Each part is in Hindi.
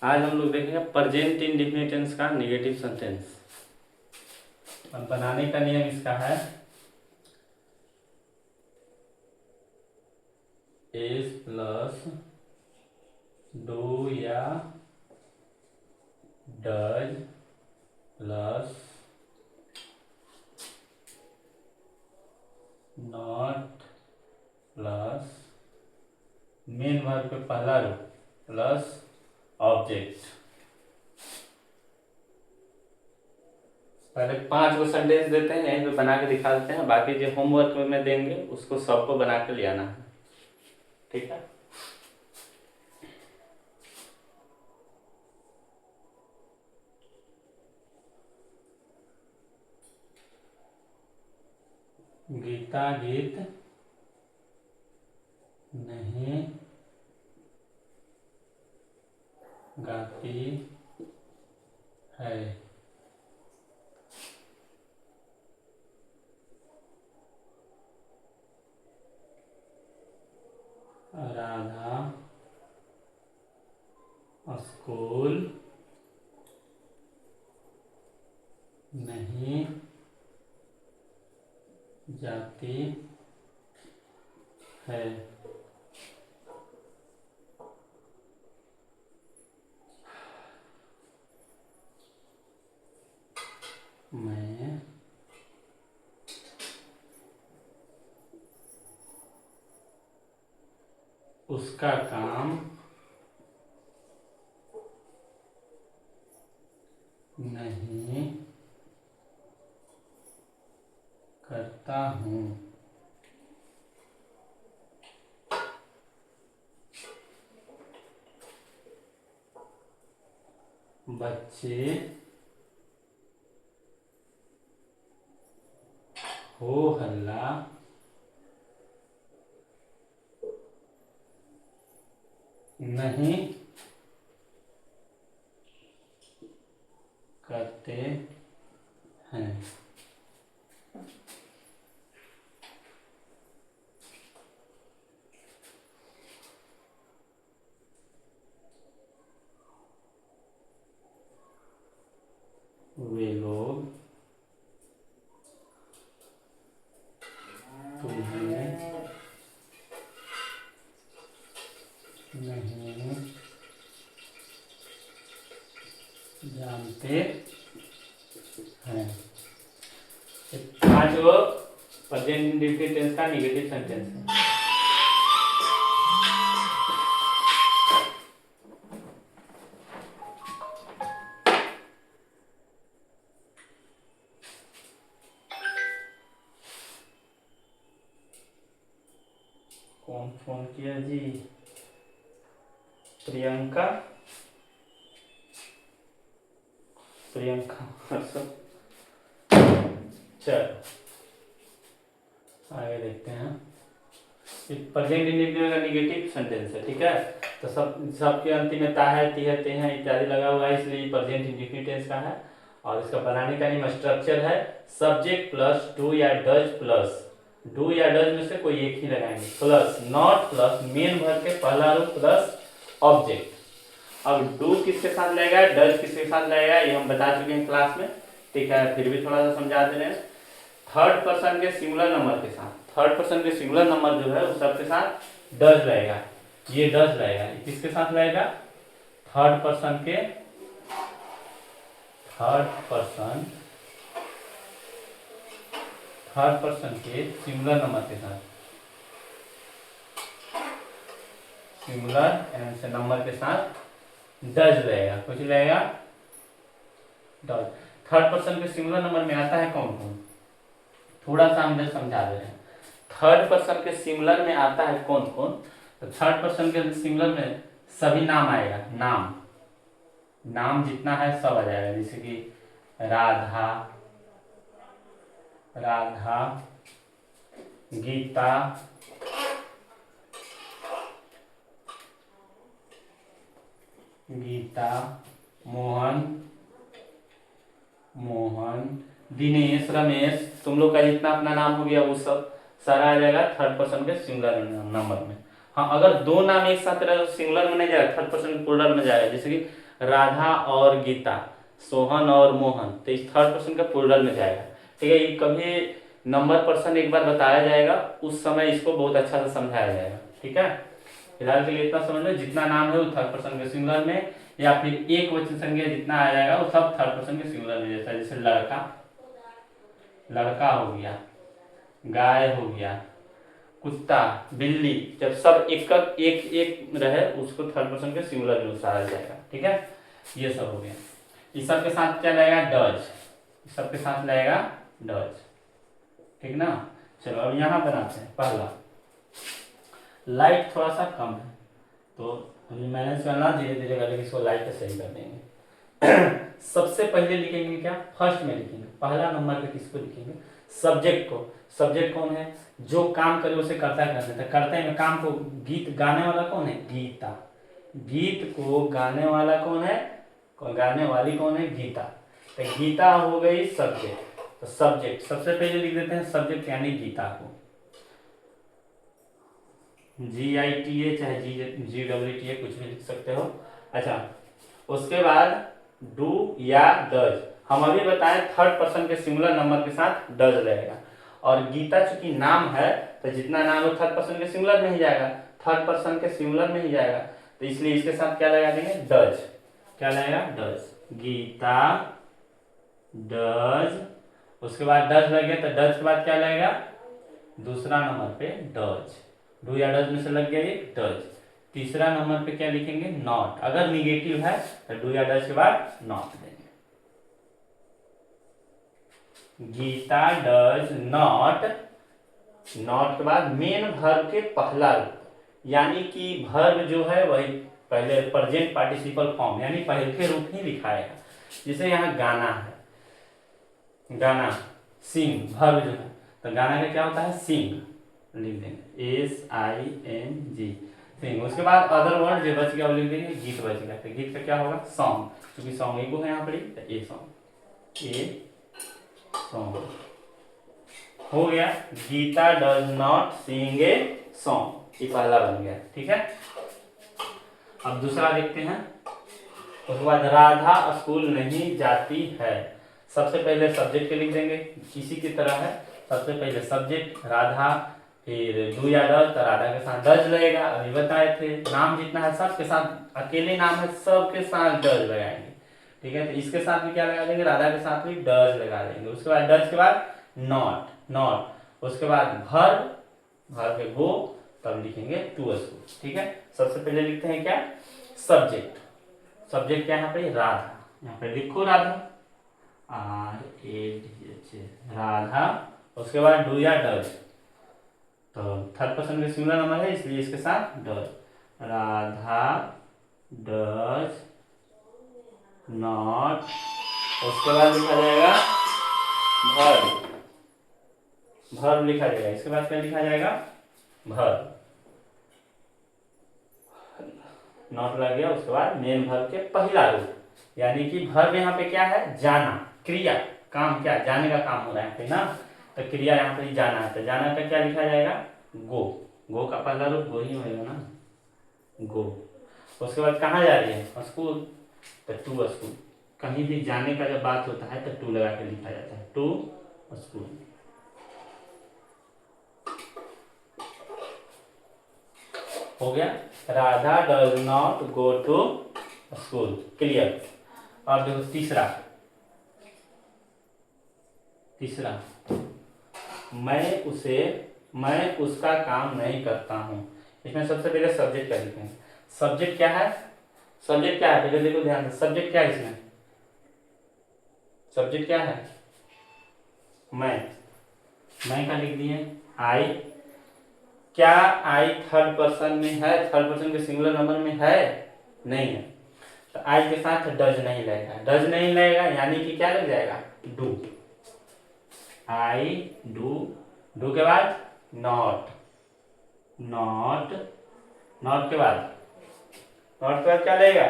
आज हम लोग देखेंगे प्रेजेंट इंडेफिनिट टेंस का नेगेटिव सेंटेंस। अब बनाने का नियम इसका है इज प्लस डू या does plus not plus main verb पे पहला रो प्लस ऑब्जेक्ट। पहले 5 को सेंटेंस देते हैं, यहीं पे बना के दिखा देते हैं, बाकी जो होमवर्क में देंगे उसको सबको बना के ले आना है, ठीक है। गीता गीत नहीं गाती है। राधा स्कूल नहीं जाती है। मैं उसका काम नहीं करता हूँ। बच्चे हो हल्ला नहीं करते हैं। वे लोग तुम्हें नहीं जानते हैं। 5 वो प्रेजेंट इंडेफिनिट टेंस का नेगेटिव सेंटेंस है। कौन फोन किया जी? प्रियंका। चलो आगे देखते हैं। प्रेजेंट इंडेफिनिट का नेगेटिव सेंटेंस है, ठीक है। तो सबके अंतिम में ता है, ती है, ते हैं इत्यादि लगा हुआ है, इसलिए प्रेजेंट इंडेफिनिट टेंस का है। और इसका बनाने का नियम स्ट्रक्चर है सब्जेक्ट प्लस डू या डज प्लस डू या डज में से कोई एक ही लगाएंगे plus not plus main verb के पहला रूप प्लस ऑब्जेक्ट। अब डू किसके साथ लगेगा, डज किसके साथ लगेगा, ये हम बता चुके हैं क्लास में, ठीक है। फिर भी थोड़ा सा समझा दे रहे हैं। थर्ड पर्सन के सिंगुलर नंबर के साथ, थर्ड पर्सन के सिंगुलर नंबर जो है उस सबके साथ डज रहेगा। ये डज रहेगा, किसके साथ रहेगा, थर्ड पर्सन के सिंगुलर नंबर के साथ, सिंगुलर से नंबर के साथ डज रहेगा, कुछ रहेगा डज। थर्ड पर्सन के सिंगुलर नंबर में आता है कौन कौन, थोड़ा सा हम समझा दे रहे हैं। थर्ड पर्सन के सिंगुलर में आता है कौन कौन, तो थर्ड पर्सन के सिंगुलर में सभी नाम आएगा, नाम जितना है सब आ जाएगा, जैसे कि राधा, गीता, मोहन, दिनेश, रमेश, तुम लोग का जितना अपना नाम हो गया वो सब सारा आ जाएगा थर्ड पर्सन के सिंगुलर नंबर में। हाँ, अगर दो नाम एक साथ रहे तो सिंगुलर में नहीं जाएगा, थर्ड पर्सन प्लूरल में जाएगा। जैसे कि राधा और गीता, सोहन और मोहन, तो इस थर्ड पर्सन का प्लूरल में जाएगा। ठीक है, ये कभी नंबर पर्सन एक बार बताया जाएगा, उस समय इसको बहुत अच्छा से समझाया जाएगा। ठीक है, फिलहाल के लिए इतना समझ लो, जितना नाम है वो थर्ड पर्सन के सिंगुलर में, या फिर एक वचन संज्ञा जितना आ जाएगा वो सब थर्ड पर्सन के सिंगुलर में। जैसे लड़का, लड़का हो गया, गाय हो गया, कुत्ता, बिल्ली, जब सब एक एक रहे उसको थर्ड पर्सन के सिंगुलर में उतारा जाएगा। ठीक है, ये सब हो गया। इस सब के साथ क्या लगेगा? डज। इस सब के साथ लगेगा डज। ठीक ना, चलो अब यहाँ बनाते हैं। पहला, लाइट थोड़ा सा कम है तो अभी मैनेज करना, धीरे धीरे करके इसको लाइट पे सही कर देंगे। सबसे पहले लिखेंगे क्या? फर्स्ट में लिखेंगे, पहला नंबर पे किसको लिखेंगे? सब्जेक्ट को। सब्जेक्ट कौन है? जो काम करे उसे कर्ता कर देता है। कर्ता में काम को, गीत गाने वाला कौन है? गीता। गीत को गाने वाला कौन है? गाने वाली कौन है? गीता। तो गीता हो गई सब्जेक्ट। तो सब्जेक्ट सबसे पहले लिख देते हैं सब्जेक्ट यानी गीता को, GITA चाहे GWTA कुछ भी लिख सकते हो। अच्छा, उसके बाद डू या डज। हम अभी बताएं थर्ड पर्सन के सिंगुलर नंबर के साथ डज रहेगा, और गीता चूंकि नाम है तो जितना नाम है थर्ड पर्सन के सिंगुलर में ही जाएगा, थर्ड पर्सन के सिंगुलर में ही जाएगा, तो इसलिए इसके साथ क्या लगा देंगे? डज। क्या लगेगा? डज। गीता डज। उसके बाद डज लग गया तो डज के बाद क्या लगेगा? दूसरा नंबर पे डज। डू या डज में से लग गया ये डज। तीसरा नंबर पे क्या लिखेंगे? नॉट। अगर निगेटिव है तो डू या डज के बाद नॉट देंगे। Gita does not. नॉट के बाद मेन वर्ब के पहला रूप, यानी कि वर्ब जो है वही पहले प्रेजेंट पार्टिसिपल फॉर्म यानी पहले के रूप ही लिखाएगा। जैसे यहाँ गाना है, गाना, सिंग वर्ब जो है, तो गाना का क्या होता है? सिंग लिख देंगे, SING, सिंग। उसके बाद अदर वर्ड जो बच गया वो लिख देंगे, गीत बच गया, तो गीत का क्या होगा? सॉन्ग, क्योंकि सॉन्ग एक है यहाँ पर, तो ए सॉन्ग, हो गया। Gita does not sing a song, ये पहला बन गया। ठीक है, अब दूसरा देखते हैं। उसके बाद राधा स्कूल नहीं जाती है। सबसे पहले सब्जेक्ट के लिख देंगे, इसी की तरह है। सबसे पहले सब्जेक्ट राधा, फिर डू या डज, तो राधा के साथ डज लगेगा, अभी बताए थे। नाम जितना है सबके साथ, अकेले नाम है सबके साथ डज लगाएंगे। ठीक है, तो इसके साथ भी क्या लगा देंगे? राधा के साथ भी डज लगा देंगे। उसके बाद डज के बाद नॉट, नॉट। उसके बाद वर्ब, वर्ब पे गो, तब लिखेंगे टू स्कूल। ठीक है, सबसे पहले लिखते हैं क्या? सब्जेक्ट। सब्जेक्ट क्या है यहाँ पे? राधा। यहाँ पे लिखो राधा, RADH, राधा। उसके बाद डू या डज, तो थर्ड पर्सन के सिंगुलर नंबर है इसलिए इसके साथ डज। Radha does not. उसके बाद लिखा जाएगा वर्ब, वर्ब लिखा जाएगा। इसके बाद क्या लिखा जाएगा? वर्ब। नॉट लग गया, उसके बाद मेन वर्ब के पहला रूप, यानी कि वर्ब यहाँ पे क्या है? जाना, क्रिया, काम, क्या जाने का काम हो रहा है पे ना, तो क्रिया यहाँ पे जाना है, तो जाना का क्या लिखा जाएगा? गो। गो का पहला रूप गो ही होगा ना, गो। उसके बाद कहाँ जा रही है? स्कूल, तो टू स्कूल। कहीं भी जाने का जब बात होता है तो टू लगा के लिखा जाता है, टू स्कूल। हो गया, Radha does not go to school, clear. और देखो तीसरा, तीसरा, मैं उसका काम नहीं करता हूँ। इसमें सबसे पहले सब्जेक्ट का लिखेंगे। सब्जेक्ट क्या है? सब्जेक्ट क्या है पहले देखो ध्यान से, सब्जेक्ट क्या है इसमें? सब्जेक्ट क्या है? मैं का लिख दिए, आई। क्या आई थर्ड पर्सन में है? थर्ड पर्सन के सिंगुलर नंबर में है? नहीं है, तो आई के साथ डज नहीं लगेगा। डज नहीं लगेगा यानी कि क्या लग जाएगा? डू। I do. डू के बाद नॉट, नॉट। नॉट के बाद क्या लगेगा?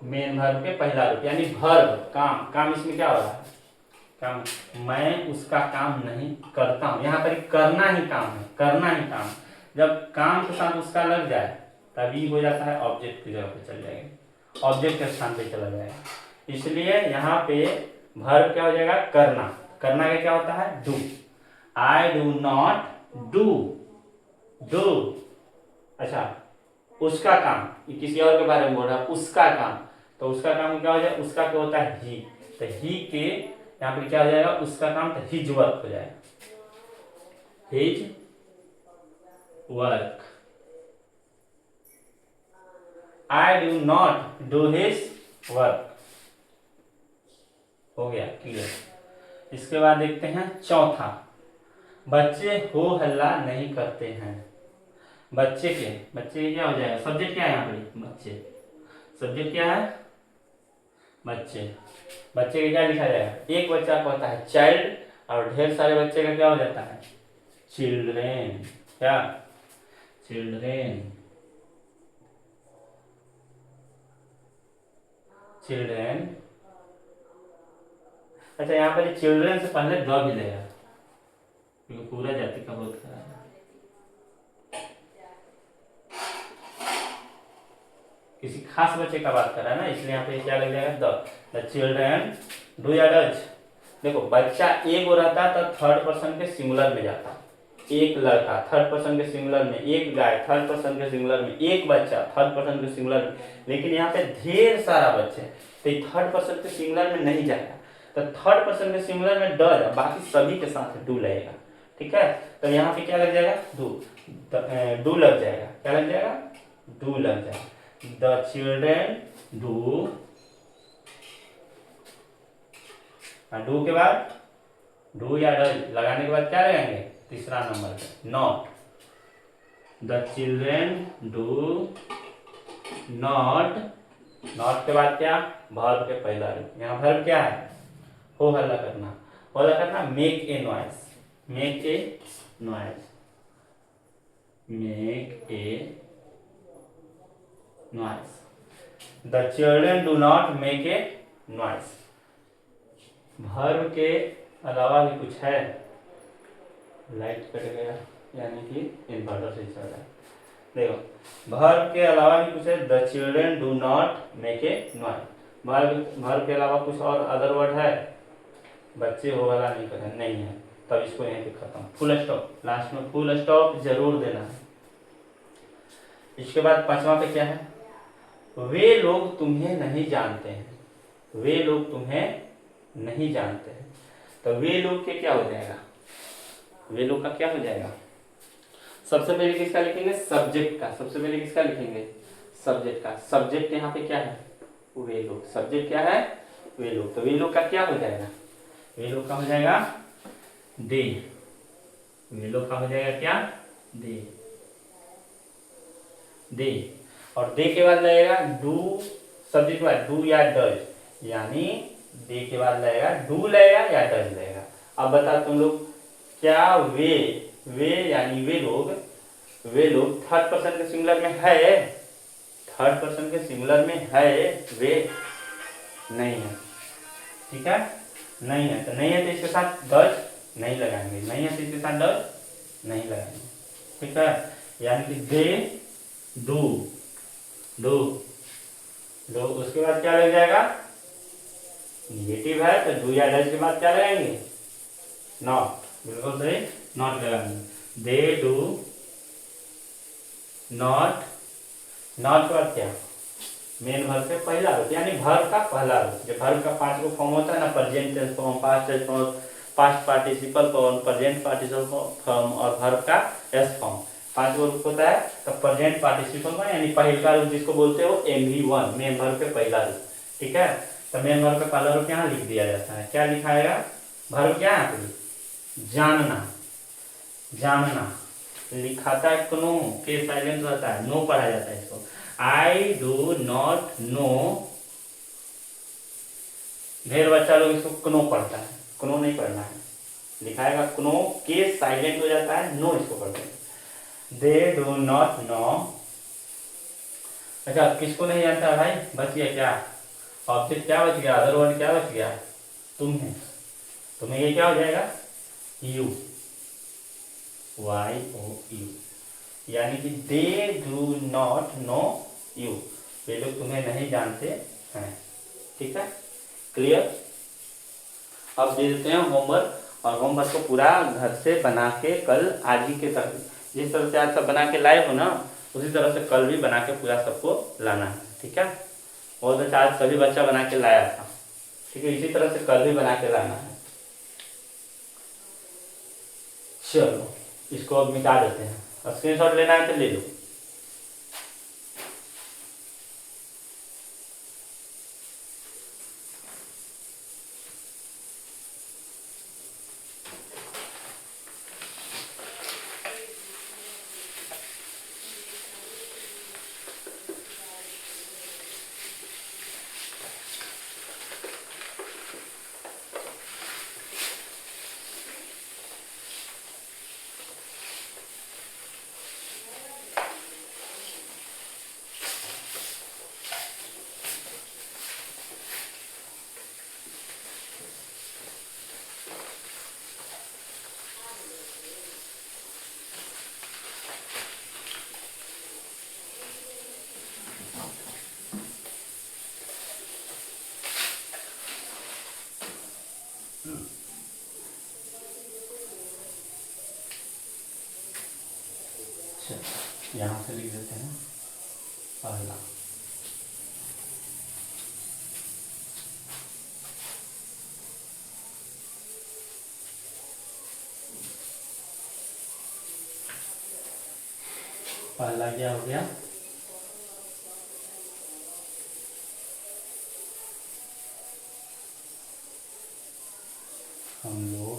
मेन वर्ब के पहला रूप, यानी वर्ब, काम। काम इसमें क्या हो रहा है? काम। मैं उसका काम नहीं करता हूँ, यहाँ पर करना ही काम है, करना ही काम। जब काम के साथ उसका लग जाए तभी हो जाता है ऑब्जेक्ट की जगह पे चल जाएगा। ऑब्जेक्ट के स्थान पे चला जाएगा। इसलिए यहाँ पे वर्ब क्या हो जाएगा, करना। करना का क्या होता है, do. I do not do, do. अच्छा, उसका काम, ये किसी और के बारे में बोल रहा है, उसका काम, तो उसका काम क्या हो जाएगा, उसका क्या होता है, ही। तो ही के यहाँ पे क्या हो जाएगा, उसका काम, तो हिज वर्क हो जाएगा, his work. I do not do his work. हो गया क्लियर। इसके बाद देखते हैं चौथा, बच्चे हो हल्ला नहीं करते हैं। बच्चे के क्या हो जाएगा, सब्जेक्ट क्या है यहाँ पे, बच्चे। सब्जेक्ट क्या है, बच्चे। बच्चे का क्या लिखा जाएगा, एक बच्चा का होता है चाइल्ड, और ढेर सारे बच्चे का क्या हो जाता है, चिल्ड्रेन। क्या, चिल्ड्रेन, चिल्ड्रेन। अच्छा, यहाँ पर चिल्ड्रेन से पहले द भी लेगा, क्योंकि पूरा जाति का बोध कर रहा है। किसी खास बच्चे का बात कर रहा है ना, इसलिए यहाँ पे क्या लग जाएगा, द चिल्ड्रेन डू या डज। देखो, बच्चा एक हो रहता तो थर्ड पर्सन के सिंगुलर में जाता, एक लड़का थर्ड पर्सन के सिंगुलर में, एक गाय थर्ड पर्सन के सिंगुलर में, एक बच्चा थर्ड पर्सन के सिंगुलर में। लेकिन यहाँ पे ढेर सारा बच्चे, तो थर्ड पर्सन के सिंगुलर में नहीं जाएगा, तो थर्ड पर्सन के सिंगुलर में डज, बाकी सभी के साथ डू लगेगा। ठीक है, तो यहाँ पे क्या लग जाएगा, डू लग जाएगा। क्या लग जाएगा, डू लग जाएगा। The children do, डू के बाद डू या डज लगाने के बाद क्या लगाएंगे, तीसरा नंबर पे not. The children do not, not के बाद क्या, वर्ब के पहला रूप। यहाँ वर्ब क्या है, हो हल्ला करना। हो हल्ला करना, make a noise, make a noise, make a noise. The children do not make a noise. Verb के अलावा भी कुछ है, लाइट कट गया, यानी कि इन्वर्टर से चल रहा है। देखो, वर्ब के अलावा भी कुछ है, the children do not make a noise. Verb के अलावा कुछ और अदर वर्ड है, बच्चे हो वाला नहीं करें, नहीं है, तब इसको यहीं पे खत्म, फुल स्टॉप। लास्ट में फुल स्टॉप जरूर देना है। इसके बाद पांचवा पे क्या है, वे लोग तुम्हें नहीं जानते हैं, वे लोग तुम्हें नहीं जानते हैं। तो वे लोग के क्या हो जाएगा, वे लोग का क्या हो जाएगा, सबसे पहले किसका लिखेंगे, सब्जेक्ट का। सबसे पहले किसका लिखेंगे, सब्जेक्ट का। सब्जेक्ट यहाँ पे क्या है, वे लोग। सब्जेक्ट क्या है, वे लोग। तो वे लोग का क्या हो जाएगा, वे लोग का हो जाएगा दे। वे लोग का हो जाएगा क्या, दे, दे। और दे के बाद लगेगा डू, सब्जेक्ट के बाद डू या डज, यानी दे के बाद लगेगा डू लगेगा या डज लगेगा। अब बता तुम लोग, क्या वे यानी वे लोग थर्ड पर्सन के सिंगुलर में है, थर्ड पर्सन के सिंगुलर में है वे, नहीं है। ठीक है, नहीं है, तो नहीं है तो इसके साथ डज नहीं लगाएंगे, नहीं है तो इसके साथ डज नहीं लगाएंगे। ठीक है, यानी कि दे डू, डू, डू। उसके बाद क्या लग जाएगा, निगेटिव है तो डू या डज के बाद क्या लगाएंगे, नॉट। बिल्कुल सही, नॉट लगाएंगे। दे डू नॉट, नॉट के बाद क्या, मेन वर्ब के पहला रूप, यानी वर्ब का पहला रूप। जो वर्ब का 5 को फॉर्म होता है ना, present tense form, past tense form, past participle form, present participle form और वर्ब का एस फॉर्म, 5 को रूप होता है। तो प्रेजेंट पार्टिसिपल में यानी पहला रूप जिसको बोलते हो MV1, मेन वर्ब के पहला रूप। ठीक है, तो मेन वर्ब का पहला रूप यहाँ लिख दिया जाता है। क्या लिखाएगा, वर्ब क्या है, जानना, जानना। लिखाता है कनो, के साइलेंट रहता है, नो पढ़ा जाता है इसको। आई डू नॉट नो, ढेर बच्चा लोग इसको कनो पढ़ता है, कनो नहीं पढ़ना है, लिखाएगा कनो, के साइलेंट हो जाता है, नो इसको पढ़ते हैं। They do not know. अच्छा, किसको नहीं जानता भाई, बच गया क्या, ऑब्जेक्ट क्या बच गया, अदर वर्ड क्या बच गया, तुम्हें। तुम्हें ये क्या हो जाएगा, यू, YOU, यानी कि they do not know you, ये लोग तुम्हें नहीं जानते हैं। ठीक है, क्लियर। अब दे देते हैं होमवर्क, और होमवर्क को पूरा घर से बना के कल आज ही के तक, जिस तरह से आज सब बना के लाए हो ना, उसी तरह से कल भी बना के पूरा सबको लाना है। ठीक है, बहुत अच्छा, आज सभी बच्चा बना के लाया था। ठीक है, इसी तरह से कल भी बना के लाना है। चलो इसको अब मिटा देते हैं, और स्क्रीनशॉट लेना है तो ले लो। यहाँ से लिख देते हैं पहला। पहला क्या हो गया, हम लोग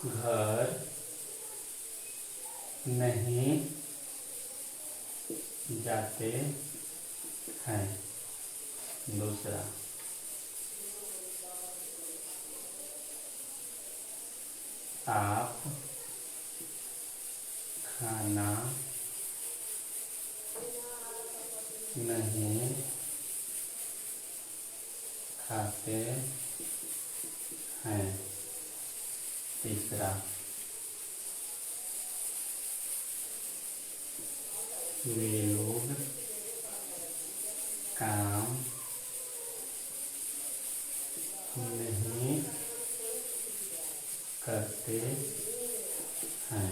घर नहीं जाते हैं। दूसरा, आप खाना नहीं खाते हैं। तीसरा, वे लोग काम नहीं करते हैं।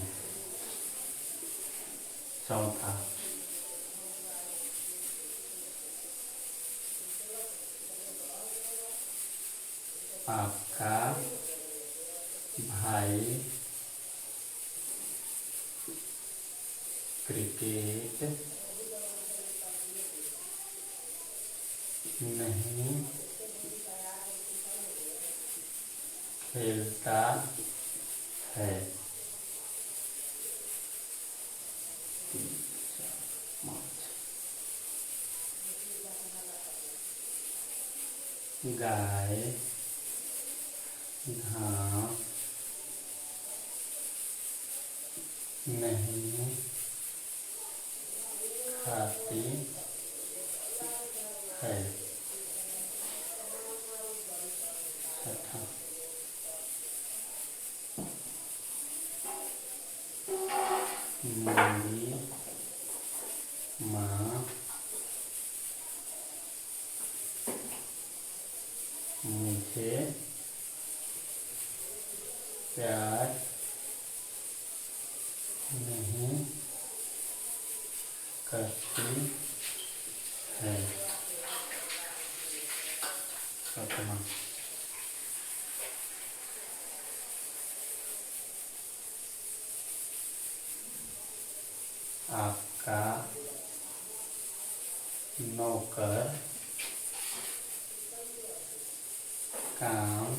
चौथा, आपका भाई क्रिकेट नहीं खेलता है। गाय घास नहीं खाती है। छठा, मेरी माँ मुझे प्यार नहीं करती है। सातवां, आपका नौकर काम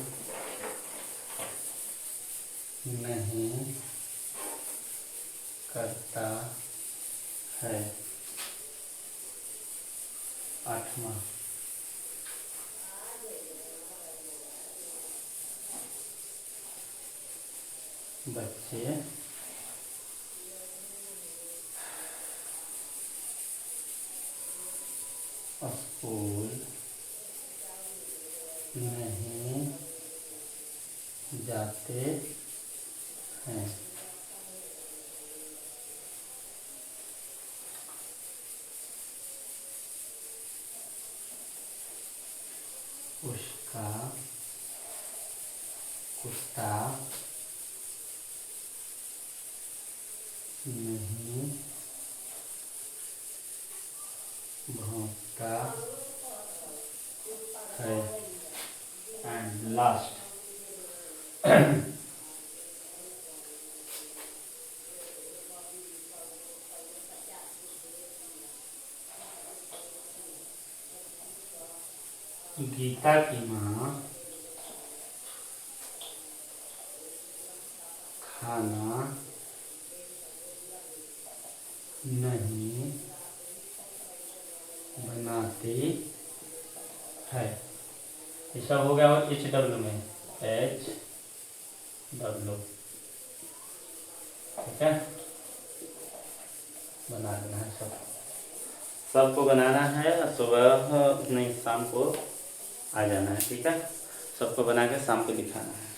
नहीं करता है। आठवां, बच्चे स्कूल नहीं जाते हैं। उसका कुत्ता नहीं भौंकता है। एंड लास्ट, गीता की माँ खाना नहीं बनाती है। ये सब हो गया और HW में HW, ठीक है। बना देना है सबको बनाना है। सुबह नहीं शाम को आ जाना है, ठीक है। सबको बना के शाम को दिखाना है।